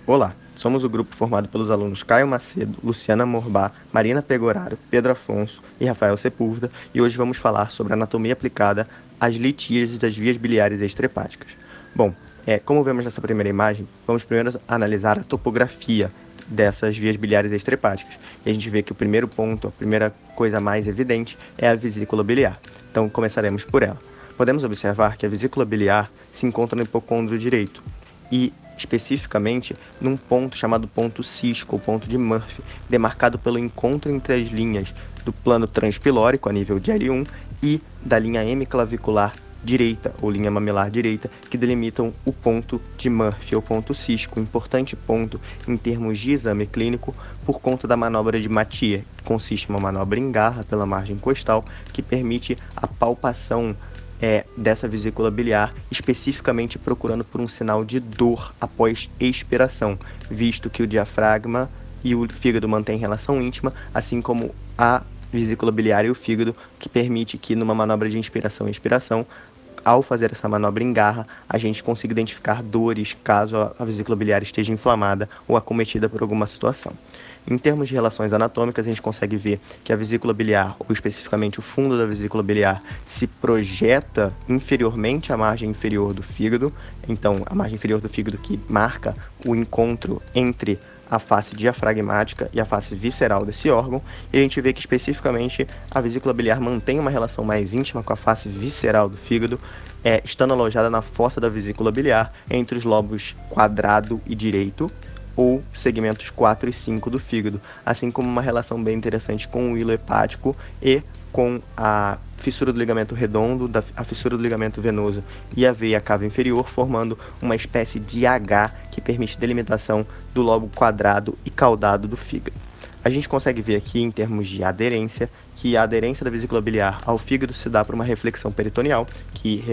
Olá, somos o grupo formado pelos alunos Caio Macedo, Luciana Morbá, Marina Pegoraro, Pedro Afonso e Rafael Sepúlveda, e hoje vamos falar sobre anatomia aplicada às litíases das vias biliares extrahepáticas. Bom, como vemos nessa primeira imagem, vamos primeiro analisar a topografia dessas vias biliares extrahepáticas. E a gente vê que o primeiro ponto, a primeira coisa mais evidente, é a vesícula biliar. Então começaremos por ela. Podemos observar que a vesícula biliar se encontra no hipocôndrio direito e, especificamente, num ponto chamado ponto cisco, ou ponto de Murphy, demarcado pelo encontro entre as linhas do plano transpilórico, a nível de L1, e da linha hemiclavicular direita, ou linha mamelar direita, que delimitam o ponto de Murphy, ou ponto cisco, um importante ponto em termos de exame clínico, por conta da manobra de Mathieu, que consiste em uma manobra em garra pela margem costal, que permite a palpação dessa vesícula biliar, especificamente procurando por um sinal de dor após expiração, visto que o diafragma e o fígado mantêm relação íntima, assim como a vesícula biliar e o fígado, que permite que numa manobra de inspiração e expiração, ao fazer essa manobra em garra, a gente consiga identificar dores caso a vesícula biliar esteja inflamada ou acometida por alguma situação. Em termos de relações anatômicas, a gente consegue ver que a vesícula biliar, ou especificamente o fundo da vesícula biliar, se projeta inferiormente à margem inferior do fígado. Então, a margem inferior do fígado que marca o encontro entre a face diafragmática e a face visceral desse órgão, e a gente vê que especificamente a vesícula biliar mantém uma relação mais íntima com a face visceral do fígado, estando alojada na fossa da vesícula biliar, entre os lobos quadrado e direito, ou segmentos 4 e 5 do fígado, assim como uma relação bem interessante com o hilo hepático e com a fissura do ligamento redondo, a fissura do ligamento venoso e a veia cava inferior, formando uma espécie de H que permite delimitação do lobo quadrado e caudado do fígado. A gente consegue ver aqui, em termos de aderência, que a aderência da vesícula biliar ao fígado se dá por uma reflexão peritoneal, que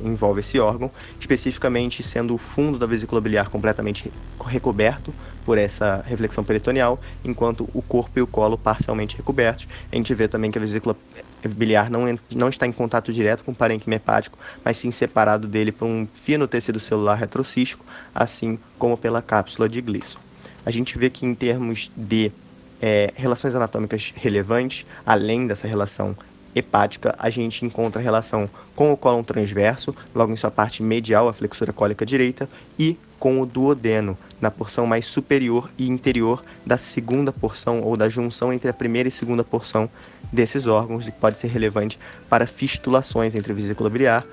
envolve esse órgão, especificamente sendo o fundo da vesícula biliar completamente recoberto por essa reflexão peritoneal, enquanto o corpo e o colo parcialmente recobertos. A gente vê também que a vesícula biliar não está em contato direto com o parênquima hepático, mas sim separado dele por um fino tecido celular retrocístico, assim como pela cápsula de Gleason. A gente vê que, em termos de relações anatômicas relevantes, além dessa relação hepática, a gente encontra a relação com o cólon transverso, logo em sua parte medial, a flexura cólica direita, e com o duodeno, na porção mais superior e interior da segunda porção, ou da junção entre a primeira e segunda porção desses órgãos, e pode ser relevante para fistulações entre a vesícula biliar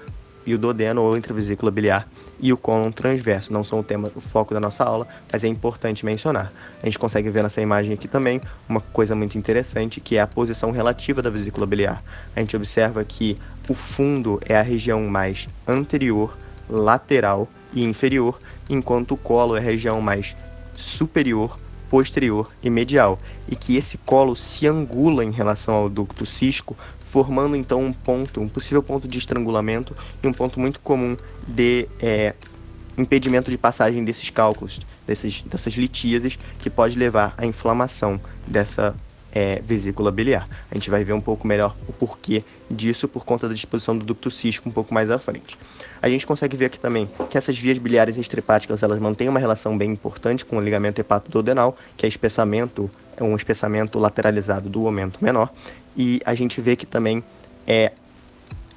e o duodeno, ou entre a vesícula biliar e o cólon transverso. Não são o foco da nossa aula, mas é importante mencionar. A gente consegue ver nessa imagem aqui também uma coisa muito interessante, que é a posição relativa da vesícula biliar. A gente observa que o fundo é a região mais anterior, lateral e inferior, enquanto o colo é a região mais superior, posterior e medial, e que esse colo se angula em relação ao ducto cisco, formando então um possível ponto de estrangulamento e um ponto muito comum de impedimento de passagem desses cálculos, dessas litíases, que pode levar à inflamação dessa vesícula biliar. A gente vai ver um pouco melhor o porquê disso por conta da disposição do ducto cístico um pouco mais à frente. A gente consegue ver aqui também que essas vias biliares extrahepáticas, elas mantêm uma relação bem importante com o ligamento hepatoduodenal, que é um espessamento lateralizado do aumento menor, e a gente vê que também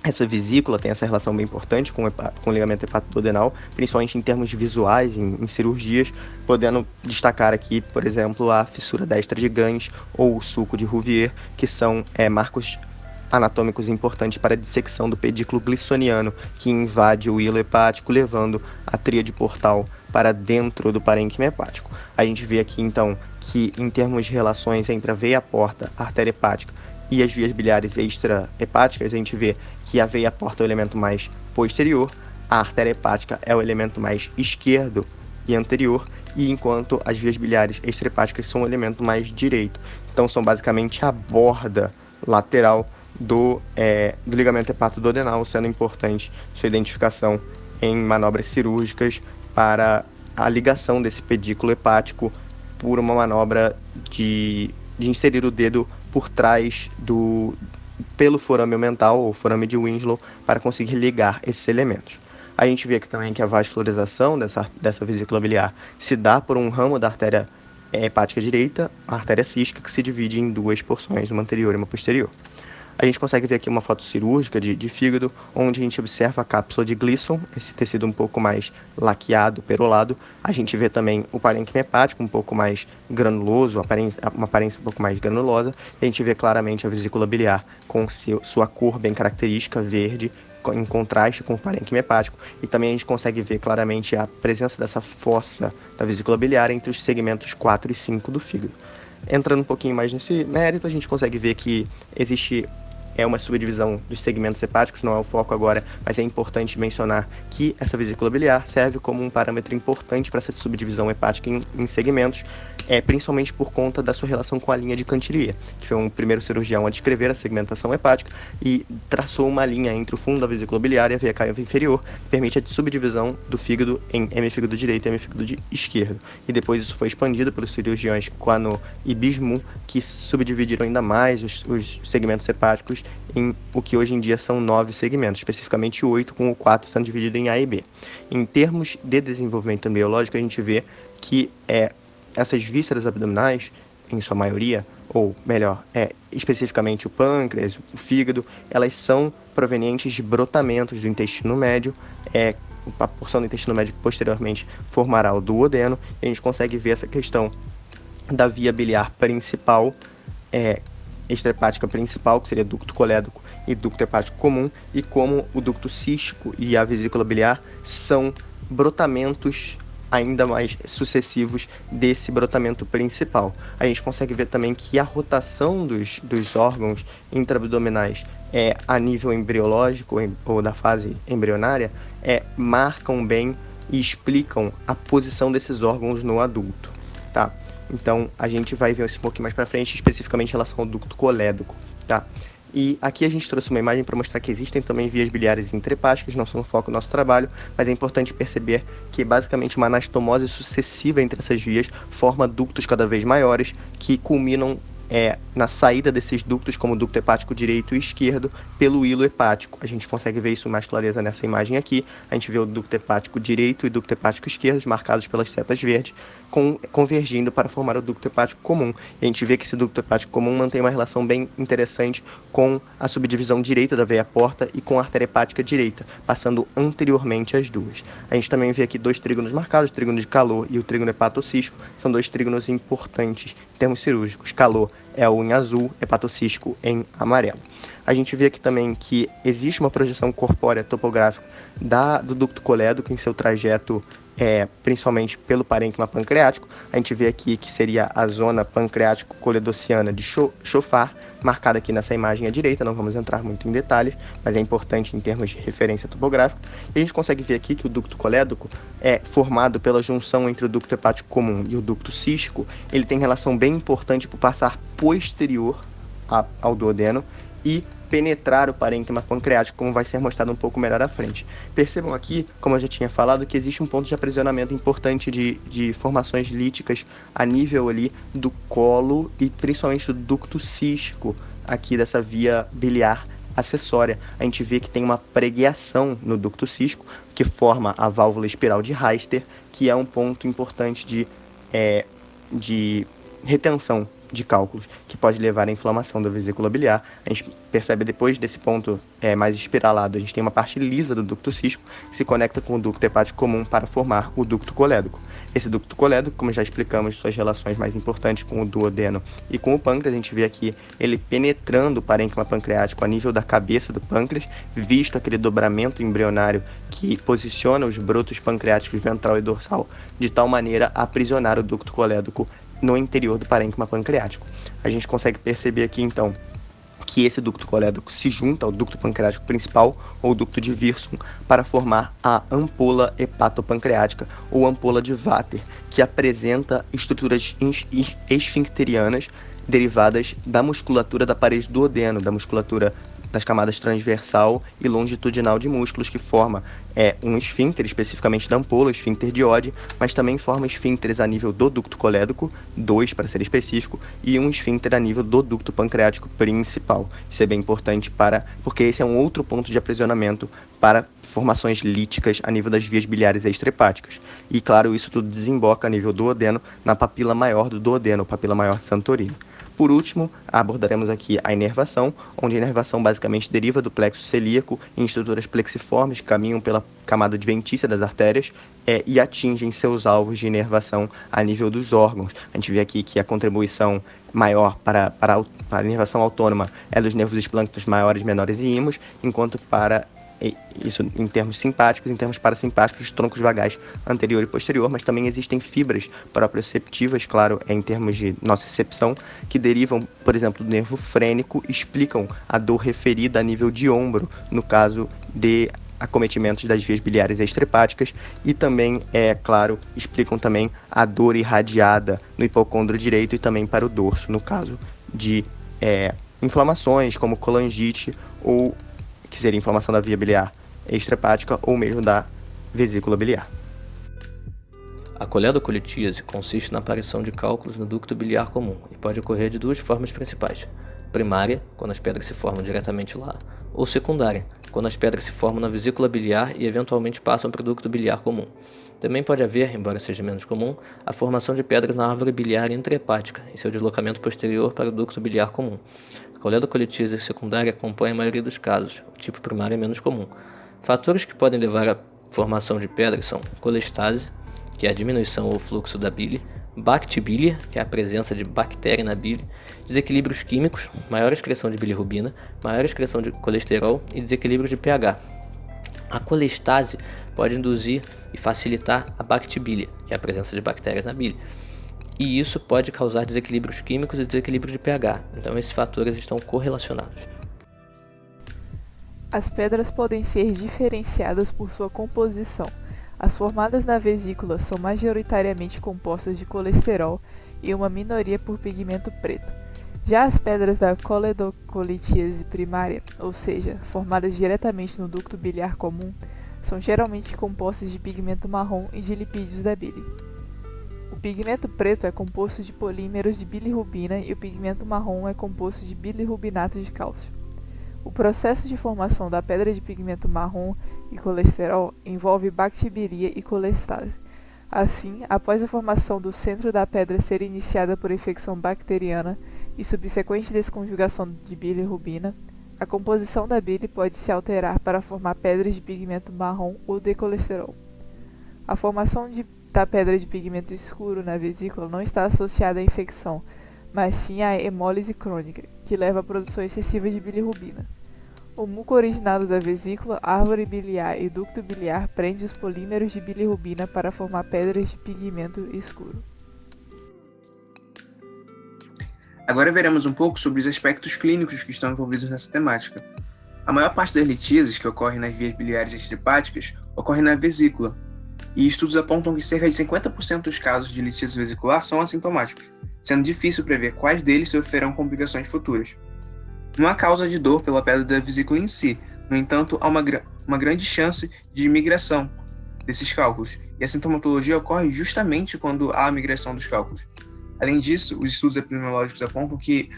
essa vesícula tem essa relação bem importante com o ligamento hepatoduodenal, principalmente em termos visuais, em cirurgias, podendo destacar aqui, por exemplo, a fissura destra de Gans ou o sulco de Rouvier, que são marcos anatômicos importantes para a dissecção do pedículo glissoniano, que invade o hilo hepático, levando a tríade portal para dentro do parênquima hepático. A gente vê aqui, então, que em termos de relações entre a veia porta, a artéria hepática e as vias biliares extrahepáticas, a gente vê que a veia porta é o elemento mais posterior, a artéria hepática é o elemento mais esquerdo e anterior, e enquanto as vias biliares extrahepáticas são o elemento mais direito. Então são basicamente a borda lateral do ligamento hepatoduodenal, sendo importante sua identificação em manobras cirúrgicas para a ligação desse pedículo hepático por uma manobra de inserir o dedo por trás pelo forame mental ou forame de Winslow, para conseguir ligar esses elementos. A gente vê aqui também que a vascularização dessa vesícula biliar se dá por um ramo da artéria hepática direita, a artéria cística, que se divide em duas porções, uma anterior e uma posterior. A gente consegue ver aqui uma foto cirúrgica de fígado, onde a gente observa a cápsula de Gleason, esse tecido um pouco mais laqueado, perolado. A gente vê também o parênquima hepático um pouco mais granuloso, uma aparência um pouco mais granulosa. E a gente vê claramente a vesícula biliar com sua cor bem característica, verde, em contraste com o parênquima hepático, e também a gente consegue ver claramente a presença dessa fossa da vesícula biliar entre os segmentos 4 e 5 do fígado. Entrando um pouquinho mais nesse mérito, a gente consegue ver que existe uma subdivisão dos segmentos hepáticos, não é o foco agora, mas é importante mencionar que essa vesícula biliar serve como um parâmetro importante para essa subdivisão hepática em segmentos, principalmente por conta da sua relação com a linha de Cantillier, que foi um primeiro cirurgião a descrever a segmentação hepática e traçou uma linha entre o fundo da vesícula biliar e a veia cava inferior, que permite a subdivisão do fígado em hemifígado direito e hemifígado esquerdo. E depois isso foi expandido pelos cirurgiões Coineau e Bismuth, que subdividiram ainda mais os segmentos hepáticos em o que hoje em dia são 9 segmentos, especificamente 8, com o 4 sendo dividido em A e B. Em termos de desenvolvimento embriológico, a gente vê que essas vísceras abdominais, em sua maioria, ou melhor, especificamente o pâncreas, o fígado, elas são provenientes de brotamentos do intestino médio, a porção do intestino médio que posteriormente formará o duodeno, e a gente consegue ver essa questão da via biliar principal, extrahepática principal, que seria ducto colédoco e ducto hepático comum, e como o ducto cístico e a vesícula biliar são brotamentos ainda mais sucessivos desse brotamento principal. A gente consegue ver também que a rotação dos órgãos intraabdominais a nível embriológico ou da fase embrionária marcam bem e explicam a posição desses órgãos no adulto, tá? Então, a gente vai ver isso um pouquinho mais para frente, especificamente em relação ao ducto colédoco, tá? E aqui a gente trouxe uma imagem para mostrar que existem também vias biliares intrahepáticas, não são o foco do nosso trabalho, mas é importante perceber que basicamente uma anastomose sucessiva entre essas vias forma ductos cada vez maiores que culminam na saída desses ductos, como o ducto hepático direito e esquerdo, pelo hilo hepático. A gente consegue ver isso com mais clareza nessa imagem aqui. A gente vê o ducto hepático direito e o ducto hepático esquerdo, marcados pelas setas verdes, convergindo para formar o ducto hepático comum. E a gente vê que esse ducto hepático comum mantém uma relação bem interessante com a subdivisão direita da veia porta e com a artéria hepática direita, passando anteriormente às duas. A gente também vê aqui 2 trígonos marcados, o trígono de Calot e o trígono hepatocístico, são 2 trígonos importantes em termos cirúrgicos. Calot é o em azul, hepatocístico em amarelo. A gente vê aqui também que existe uma projeção corpórea topográfica do ducto colédoco em seu trajeto, principalmente pelo parênquima pancreático. A gente vê aqui que seria a zona pancreático-coledociana de Chofar, marcada aqui nessa imagem à direita, não vamos entrar muito em detalhes, mas é importante em termos de referência topográfica. E a gente consegue ver aqui que o ducto colédoco é formado pela junção entre o ducto hepático comum e o ducto cístico. Ele tem relação bem importante por passar posterior ao duodeno e penetrar o parênquima pancreático, como vai ser mostrado um pouco melhor à frente. Percebam aqui, como eu já tinha falado, que existe um ponto de aprisionamento importante de formações líticas a nível ali do colo e principalmente do ducto cístico aqui dessa via biliar acessória. A gente vê que tem uma pregueação no ducto cístico que forma a válvula espiral de Heister, que é um ponto importante de retenção de cálculos, que pode levar à inflamação da vesícula biliar. A gente percebe depois desse ponto mais espiralado, a gente tem uma parte lisa do ducto cístico que se conecta com o ducto hepático comum para formar o ducto colédoco. Esse ducto colédoco, como já explicamos, suas relações mais importantes com o duodeno e com o pâncreas, a gente vê aqui ele penetrando o parênquima pancreático a nível da cabeça do pâncreas, visto aquele dobramento embrionário que posiciona os brotos pancreáticos ventral e dorsal de tal maneira a aprisionar o ducto colédoco no interior do parênquima pancreático. A gente consegue perceber aqui, então, que esse ducto colédoco se junta ao ducto pancreático principal, ou ducto de Wirsung, para formar a ampola hepatopancreática, ou ampola de Vater, que apresenta estruturas esfincterianas derivadas da musculatura da parede do duodeno, da musculatura das camadas transversal e longitudinal de músculos, que forma um esfíncter, especificamente da ampola, o esfíncter de Oddi, mas também forma esfíncteres a nível do ducto colédoco, 2 para ser específico, e um esfíncter a nível do ducto pancreático principal. Isso é bem importante porque esse é um outro ponto de aprisionamento para formações líticas a nível das vias biliares extrahepáticas. E, claro, isso tudo desemboca a nível duodeno na papila maior do duodeno, papila maior de Santorini. Por último, abordaremos aqui a inervação, onde a inervação basicamente deriva do plexo celíaco em estruturas plexiformes que caminham pela camada adventícia das artérias e atingem seus alvos de inervação a nível dos órgãos. A gente vê aqui que a contribuição maior para a inervação autônoma é dos nervos esplânctos maiores, menores e ímos, enquanto para isso em termos simpáticos, em termos parasimpáticos, troncos vagais anterior e posterior, mas também existem fibras proprioceptivas, claro, em termos de nocicepção, que derivam, por exemplo, do nervo frênico, explicam a dor referida a nível de ombro, no caso de acometimentos das vias biliares extrahepáticas, e também, claro, explicam também a dor irradiada no hipocôndrio direito e também para o dorso, no caso de inflamações como colangite ou que seria inflamação da via biliar extrahepática ou mesmo da vesícula biliar. A coledocolitíase consiste na aparição de cálculos no ducto biliar comum e pode ocorrer de duas formas principais: primária, quando as pedras se formam diretamente lá, ou secundária, quando as pedras se formam na vesícula biliar e eventualmente passam para o ducto biliar comum. Também pode haver, embora seja menos comum, a formação de pedras na árvore biliar intrahepática em seu deslocamento posterior para o ducto biliar comum. A coledocolitíase secundária acompanha a maioria dos casos, o tipo primário é menos comum. Fatores que podem levar à formação de pedras são colestase, que é a diminuição ou fluxo da bile, bactibilia, que é a presença de bactéria na bile, desequilíbrios químicos, maior excreção de bilirrubina, maior excreção de colesterol e desequilíbrios de pH. A colestase pode induzir e facilitar a bactibilia, que é a presença de bactérias na bile, e isso pode causar desequilíbrios químicos e desequilíbrios de pH, então esses fatores estão correlacionados. As pedras podem ser diferenciadas por sua composição. As formadas na vesícula são majoritariamente compostas de colesterol e uma minoria por pigmento preto. Já as pedras da coledocolitíase primária, ou seja, formadas diretamente no ducto biliar comum, são geralmente compostas de pigmento marrom e de lipídios da bile. O pigmento preto é composto de polímeros de bilirrubina e o pigmento marrom é composto de bilirrubinato de cálcio. O processo de formação da pedra de pigmento marrom e colesterol envolve bactibilia e colestase. Assim, após a formação do centro da pedra ser iniciada por infecção bacteriana e subsequente desconjugação de bilirrubina, a composição da bile pode se alterar para formar pedras de pigmento marrom ou de colesterol. A formação da pedra de pigmento escuro na vesícula não está associada à infecção, mas sim à hemólise crônica, que leva à produção excessiva de bilirrubina. O muco originado da vesícula, árvore biliar e ducto biliar prende os polímeros de bilirrubina para formar pedras de pigmento escuro. Agora veremos um pouco sobre os aspectos clínicos que estão envolvidos nessa temática. A maior parte das litíases que ocorrem nas vias biliares extrahepáticas ocorre na vesícula, e estudos apontam que cerca de 50% dos casos de litíase vesicular são assintomáticos, sendo difícil prever quais deles sofrerão complicações futuras. Não há causa de dor pela pedra da vesícula em si, no entanto, há uma grande chance de migração desses cálculos, e a sintomatologia ocorre justamente quando há a migração dos cálculos. Além disso, os estudos epidemiológicos apontam que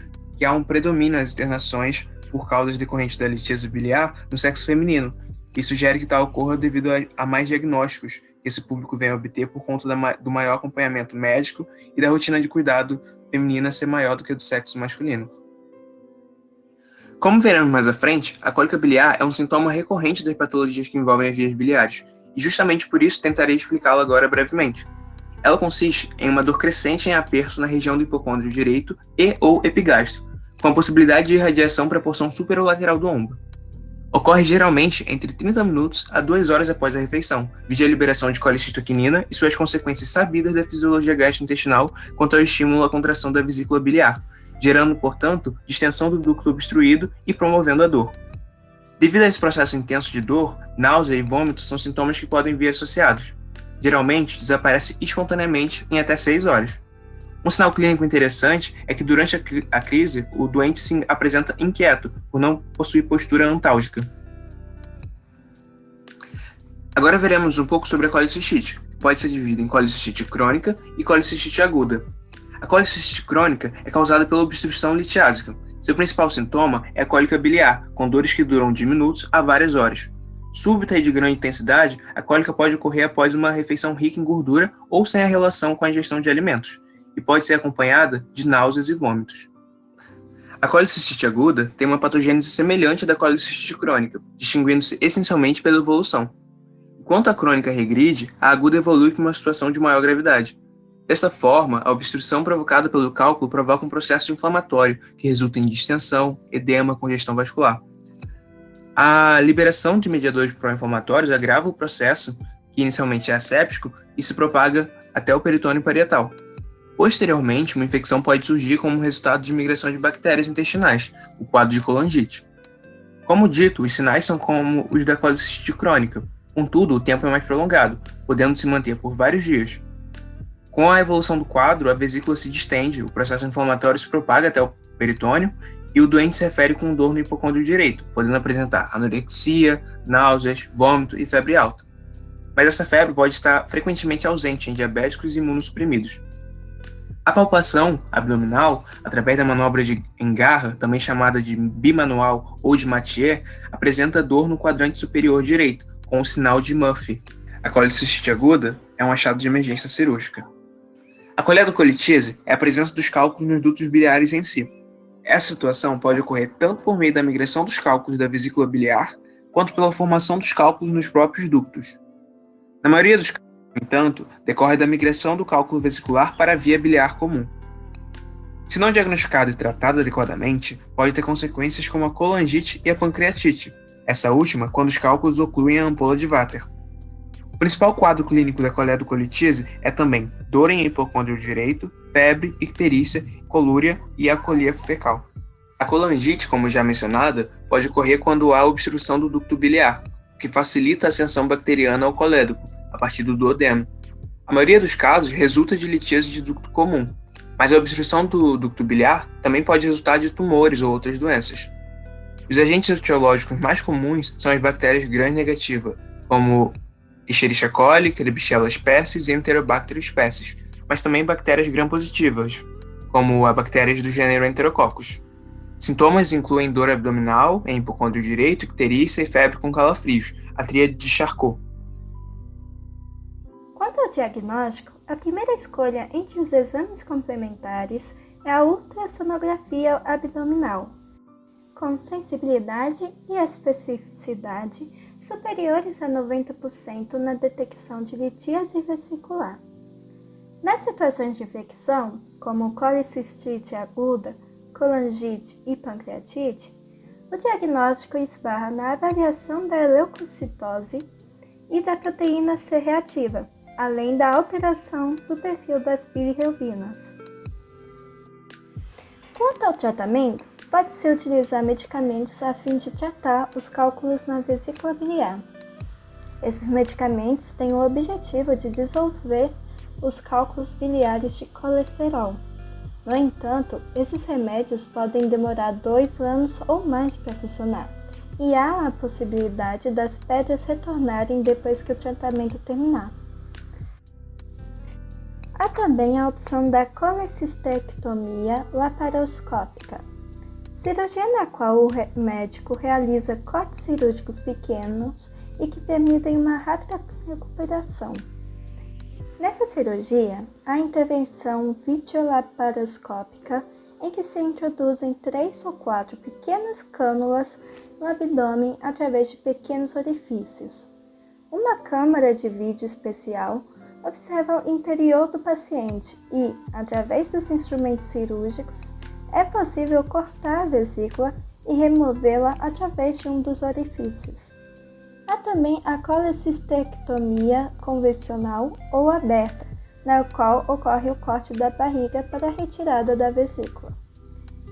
há um predomínio nas internações por causas decorrentes da litíase biliar no sexo feminino, e sugere que tal ocorra devido a mais diagnósticos que esse público vem a obter por conta do maior acompanhamento médico e da rotina de cuidado feminina ser maior do que a do sexo masculino. Como veremos mais à frente, a cólica biliar é um sintoma recorrente das patologias que envolvem as vias biliares, e justamente por isso tentarei explicá-la agora brevemente. Ela consiste em uma dor crescente em aperto na região do hipocôndrio direito e ou epigástrico, com a possibilidade de irradiação para a porção superolateral do ombro. Ocorre geralmente entre 30 minutos a 2 horas após a refeição, vide a liberação de colecistoquinina e suas consequências sabidas da fisiologia gastrointestinal quanto ao estímulo à contração da vesícula biliar, gerando, portanto, distensão do ducto obstruído e promovendo a dor. Devido a esse processo intenso de dor, náusea e vômito são sintomas que podem vir associados. Geralmente, desaparece espontaneamente em até 6 horas. Um sinal clínico interessante é que durante a crise, o doente se apresenta inquieto, por não possuir postura antálgica. Agora veremos um pouco sobre a colicistite, que pode ser dividida em colicistite crônica e colicistite aguda. A colicistite crônica é causada pela obstrução litiásica. Seu principal sintoma é a cólica biliar, com dores que duram de minutos a várias horas. Súbita e de grande intensidade, a cólica pode ocorrer após uma refeição rica em gordura ou sem a relação com a ingestão de alimentos, e pode ser acompanhada de náuseas e vômitos. A colicistite aguda tem uma patogênese semelhante à da colicistite crônica, distinguindo-se essencialmente pela evolução. Enquanto a crônica regride, a aguda evolui para uma situação de maior gravidade. Dessa forma, a obstrução provocada pelo cálculo provoca um processo inflamatório, que resulta em distensão, edema, congestão vascular. A liberação de mediadores pró-inflamatórios agrava o processo, que inicialmente é asséptico, e se propaga até o peritônio parietal. Posteriormente, uma infecção pode surgir como resultado de migração de bactérias intestinais, o quadro de colangite. Como dito, os sinais são como os da colicistite crônica, contudo, o tempo é mais prolongado, podendo se manter por vários dias. Com a evolução do quadro, a vesícula se distende, o processo inflamatório se propaga até o peritônio e o doente se refere com dor no hipocôndrio direito, podendo apresentar anorexia, náuseas, vômito e febre alta. Mas essa febre pode estar frequentemente ausente em diabéticos e imunossuprimidos. A palpação abdominal, através da manobra de Engarra, também chamada de bimanual ou de Mathieu, apresenta dor no quadrante superior direito, com o sinal de Murphy. A colicistite aguda é um achado de emergência cirúrgica. A coledocolitise é a presença dos cálculos nos dutos biliares em si. Essa situação pode ocorrer tanto por meio da migração dos cálculos da vesícula biliar, quanto pela formação dos cálculos nos próprios ductos. Na maioria dos casos, no entanto, decorre da migração do cálculo vesicular para a via biliar comum. Se não diagnosticada e tratada adequadamente, pode ter consequências como a colangite e a pancreatite, essa última quando os cálculos ocluem a ampola de Vater. O principal quadro clínico da coledocolitise é também dor em hipocôndrio direito, febre, icterícia, colúria e acolia fecal. A colangite, como já mencionada, pode ocorrer quando há obstrução do ducto biliar, o que facilita a ascensão bacteriana ao colédoco, a partir do duodeno. A maioria dos casos resulta de litíase de ducto comum, mas a obstrução do ducto biliar também pode resultar de tumores ou outras doenças. Os agentes etiológicos mais comuns são as bactérias gram-negativas, como Escherichia coli, Klebsiella species e Enterobacter species, mas também bactérias gram-positivas, como as bactérias do gênero Enterococcus. Sintomas incluem dor abdominal, em hipocôndrio direito, icterícia e febre com calafrios, a tríade de Charcot. Quanto ao diagnóstico, a primeira escolha entre os exames complementares é a ultrassonografia abdominal, com sensibilidade e especificidade superiores a 90% na detecção de litíase vesicular. Nas situações de infecção, como colicistite aguda, colangite e pancreatite, o diagnóstico esbarra na avaliação da leucocitose e da proteína C reativa, além da alteração do perfil das bilirrubinas. Quanto ao tratamento, pode-se utilizar medicamentos a fim de tratar os cálculos na vesícula biliar. Esses medicamentos têm o objetivo de dissolver os cálculos biliares de colesterol. No entanto, esses remédios podem demorar 2 anos ou mais para funcionar, e há a possibilidade das pedras retornarem depois que o tratamento terminar. Há também a opção da colecistectomia laparoscópica, cirurgia na qual o médico realiza cortes cirúrgicos pequenos e que permitem uma rápida recuperação. Nessa cirurgia, há intervenção videolaparoscópica em que se introduzem 3 ou 4 pequenas cânulas no abdômen através de pequenos orifícios. Uma câmara de vídeo especial observa o interior do paciente e, através dos instrumentos cirúrgicos, é possível cortar a vesícula e removê-la através de um dos orifícios. Há também a colecistectomia convencional ou aberta, na qual ocorre o corte da barriga para a retirada da vesícula.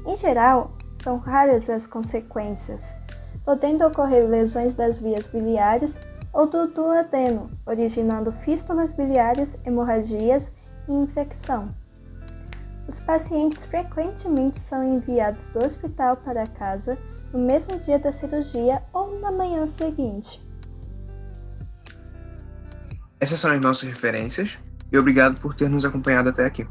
Em geral, são raras as consequências, podendo ocorrer lesões das vias biliares ou do duodeno, originando fístulas biliares, hemorragias e infecção. Os pacientes frequentemente são enviados do hospital para casa no mesmo dia da cirurgia ou na manhã seguinte. Essas são as nossas referências e obrigado por ter nos acompanhado até aqui.